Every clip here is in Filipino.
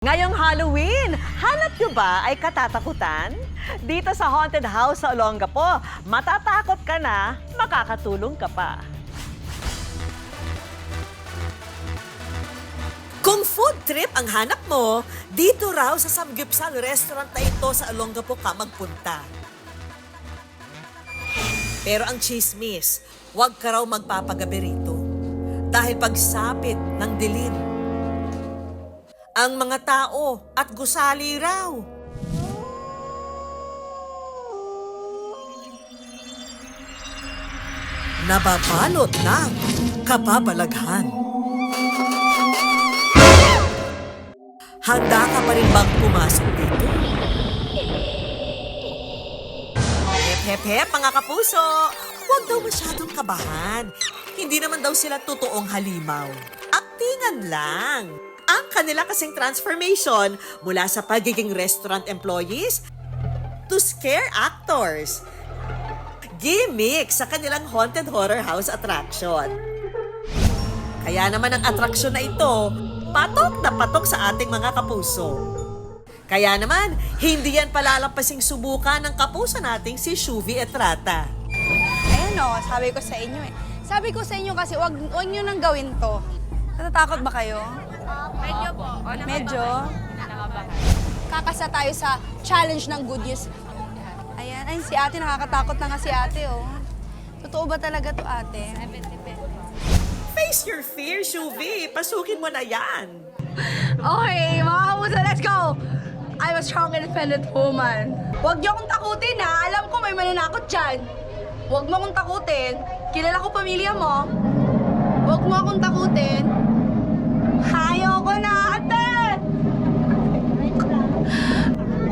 Ngayong Halloween, hanap nyo ba ay katatakutan? Dito sa Haunted House sa Olongapo, matatakot ka na, makakatulong ka pa. Kung food trip ang hanap mo, dito raw sa Samgyupsal restaurant na ito sa Olongapo ka magpunta. Pero ang chismis, huwag ka raw magpapagabi rito. Dahil pagsapit ng dilim, ang mga tao at gusali raw. Nababalot ng kababalaghan. Handa ka pa rin bang pumasok dito? Hep, mga kapuso! Huwag daw masyadong kabahan. Hindi naman daw sila totoong halimaw. Aktingan lang. Ang kanila kasing transformation mula sa pagiging restaurant employees to scare actors. Gimmick sa kanilang haunted horror house attraction. Kaya naman ang attraction na ito, patok na patok sa ating mga kapuso. Kaya naman, hindi yan palalampasing subukan ng kapuso nating si Shuvi Etrata. Ayan o, sabi ko sa inyo eh. Sabi ko sa inyo kasi wag nyo nang gawin to. Natatakot ba kayo? Medyo po. Medyo? Kakasa tayo sa challenge ng good news. Ayan, ay si ate, nakakatakot na nga si ate oh. Totoo ba talaga to ate? Face your fear, Shuvi. Pasukin mo na yan. Okay, mga kamuso, let's go! I'm a strong and independent woman. Huwag niyo akong takutin ha. Alam ko may mananakot dyan. Huwag mo akong takutin. Kilala ko pamilya mo. Huwag mo akong takutin. Ayoko na, ate!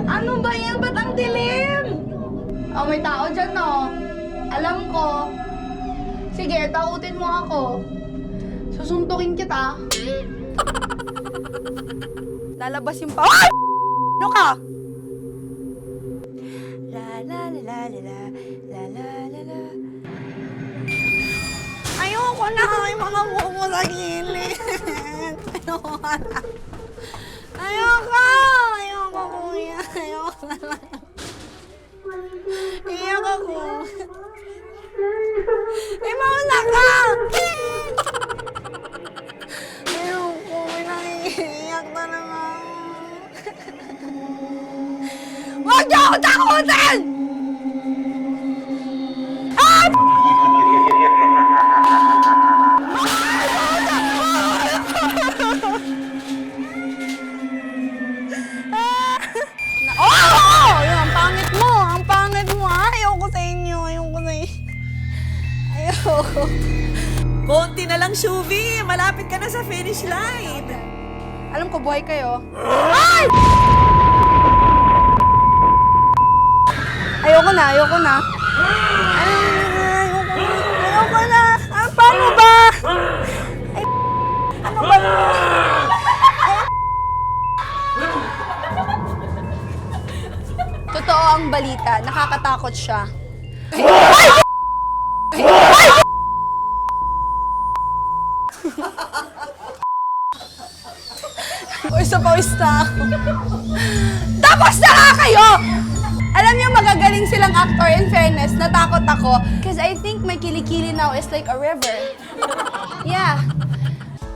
Ano ba yan? Ba't ang dilim? Oh, may tao dyan, no? Alam ko. Sige, takutin mo ako. Susuntukin kita. Lalabas yung pa... Ay! Ano ka? La la la la la la la la la. Ayoko na ay mga buko sa gilid. Ayoko na. Ayoko! Ayoko, kuya. Ayoko na lang. Iyak ako. Ay, mauna ka! Ayoko, may nangiiyak na lang ako. Huwag niyo akong takutin! Ah! Oh! Ang pangit mo! Ang pangit mo! Ayoko sa inyo! Ayoko sa inyo! Ayoko! Konti na lang, Shuvi. Malapit ka na sa finish line. Alam ko, buhay kayo. Ay! Ayoko na, ayoko na. Ayoko na. Ah, paano ba? Ay, ano ba? Totoo ang balita, nakakatakot siya. Pawis na ako. Tapos na nga kayo! Alam niyo, magagaling silang actor. In fairness, natakot ako. Because I think my kilikili now is like a river. Yeah.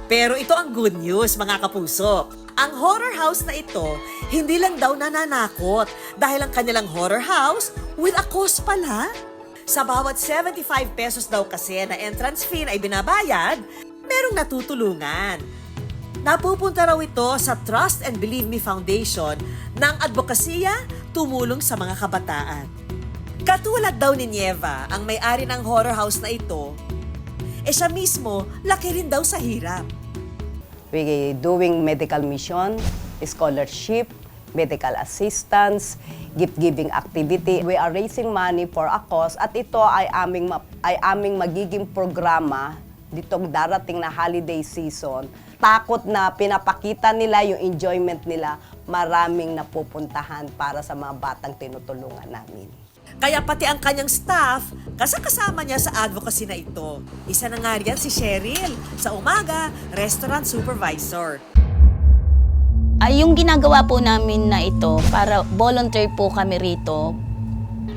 Pero ito ang good news, mga kapuso. Ang horror house na ito, hindi lang daw nananakot dahil ang kanilang horror house with a cost pala. Sa bawat 75 pesos daw kasi na entrance fee na ibinabayad, merong natutulungan. Napupunta raw ito sa Trust and Believe Me Foundation ng advokasya tumulong sa mga kabataan. Katulad daw ni Nieva, ang may-ari ng horror house na ito, siya mismo laki rin daw sa hirap. We doing medical mission, scholarship, medical assistance, gift-giving activity. We are raising money for a cause at ito ay aming magiging programa ditong darating na holiday season. Takot na pinapakita nila yung enjoyment nila, maraming napupuntahan para sa mga batang tinutulungan namin. Kaya pati ang kanyang staff, kasama niya sa advocacy na ito. Isa na nga riyan si Cheryl, sa umaga, restaurant supervisor. Ay, yung ginagawa po namin na ito, para volunteer po kami rito,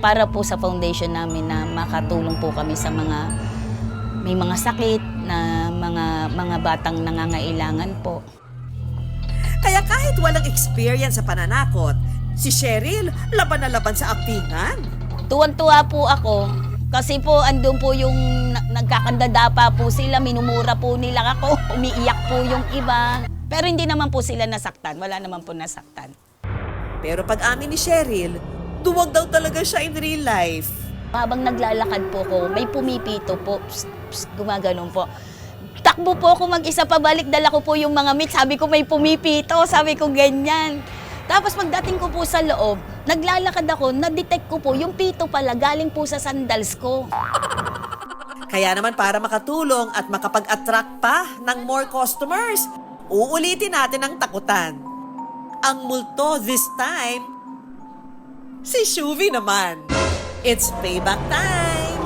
para po sa foundation namin na makatulong po kami sa mga may mga sakit na mga batang nangangailangan po. Kaya kahit walang experience sa pananakot, si Cheryl laban na laban sa aktingan. Tuwan-tuwa po ako kasi po andun po yung nagkakandadapa po sila, minumura po nila ako, umiiyak po yung iba. Pero hindi naman po sila nasaktan, wala naman po nasaktan. Pero pag amin ni Cheryl, duwag daw talaga siya in real life. Habang naglalakad po ko, may pumipito po, psst, psst, gumaganon po. Takbo po ako mag-isa pabalik, dala ko po yung mga meat, sabi ko may pumipito, sabi ko ganyan. Tapos pagdating ko po sa loob, naglalakad ako, na-detect ko po, yung pito pala galing po sa sandals ko. Kaya naman para makatulong at makapag-attract pa ng more customers, uulitin natin ang takutan. Ang multo this time, si Shuvi naman. It's payback time!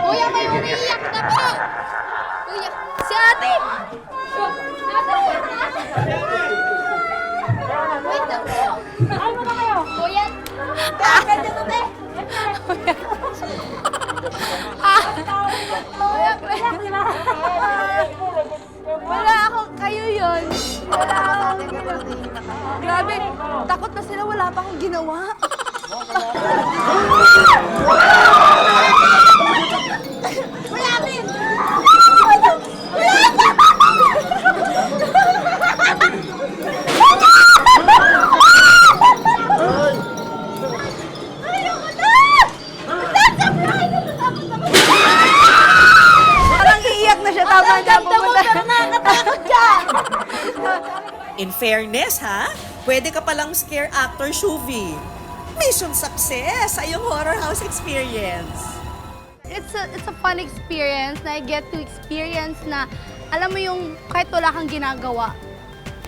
Kuya, may umiiyak na po! Kuya, si ate! Wait lang po! Ay mo na kayo! Kuya! Ganyan to, te! Wala ako, kayo yun. Wala akong ginawa. Grabe, takot na sila, wala pa akong ginawa. Wala din! Parang iiyak na siya, tama na pumunta. Nakakatakot dyan! In fairness, ha? Pwede ka palang scare actor, Shuvi. Mission success sa iyong horror house experience. It's a fun experience na I get to experience na alam mo yung kahit wala kang ginagawa,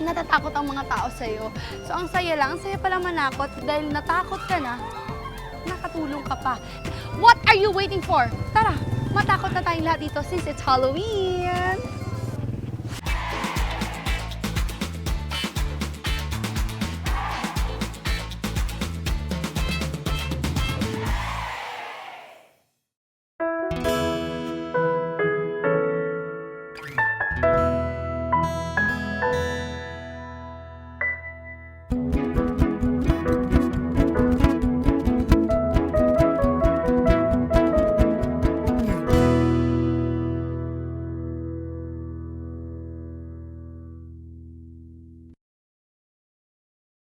natatakot ang mga tao sa'yo. So ang saya lang, ang saya pala manakot dahil natakot ka na, nakatulong ka pa. What are you waiting for? Tara, matakot na tayong lahat dito since it's Halloween!